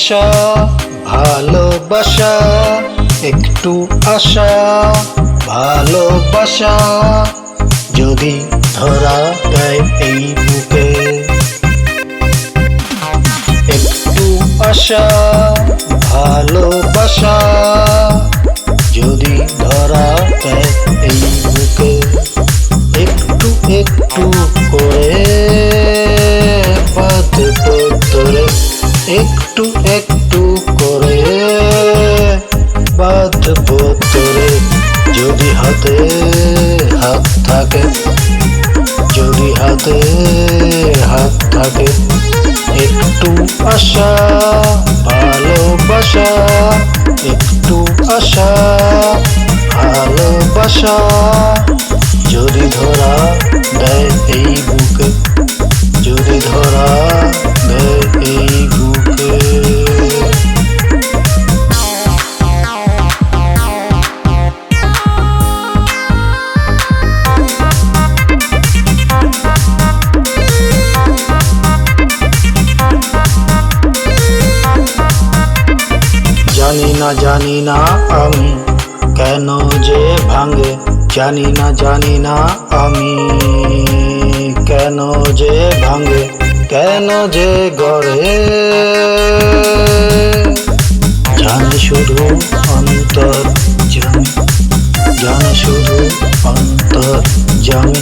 আশা ভালোবাসা, একটু আশা ভালোবাসা যদি ধরা দেয় এই বুকে। একটু আশা ভালোবাসা যদি ধরা দেয় এই বুকে। একটু একটু করে বাঁধবো তোরে, একটু একটু করে বাঁধবো তোরে। যদি হাতে হাত থাকে, যদি হাতে হাত থাকে। একটু আশা ভালোবাসা, একটু আশা ভালোবাসা যদি ধরা দেয় এই বুকে, যদি ধরা দেয় এই বুকে। জানি না আমি কেন যে ভাঙে, জানি না আমি কেন যে ভাঙে, কেন যে গড়ে। জানে শুধু অন্তর জানি, জানে শুধু অন্তর জানি।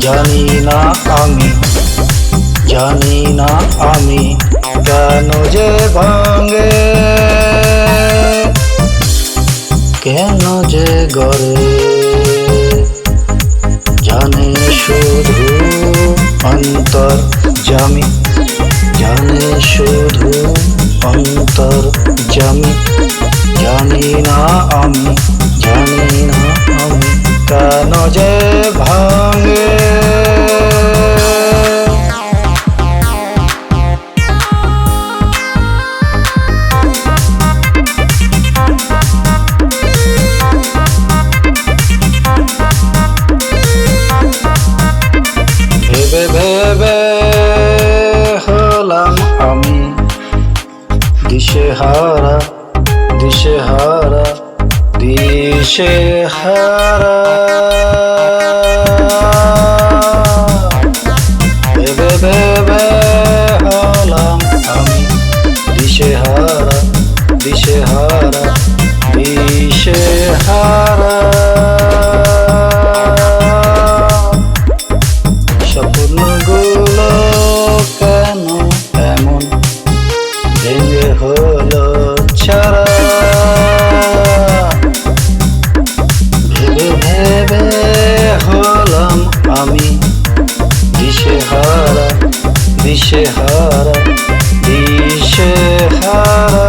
জানি না আমি কেন যে ভাঙে, কেন যে গড়ে। জানে শুধু অন্তর জামি, জানে শুধু অন্তর জামি। জানি না আমি কেন যে ভাঙে। ভেবে ভেবে হলাম আমি দিশেহারা, দিশেহারা, দিশেহারা। ভেবে ভেবে হলাম আমি দিশেহারা, দিশেহারা, দিশেহারা। স্বপ্নগুলো কেন এমন ভেঙে হলো ছাড়া। ভেবে ভেবে হলাম আমি দিশেহারা, দিশেহারা, দিশেহারা।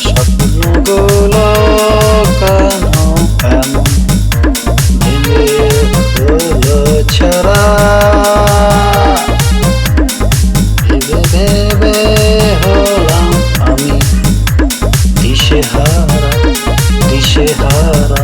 স্বপ্নগুলো কেন এমন ছাড়া। ভেবে ভেবে হলাম আমি দিশেহারা, দিশেহারা,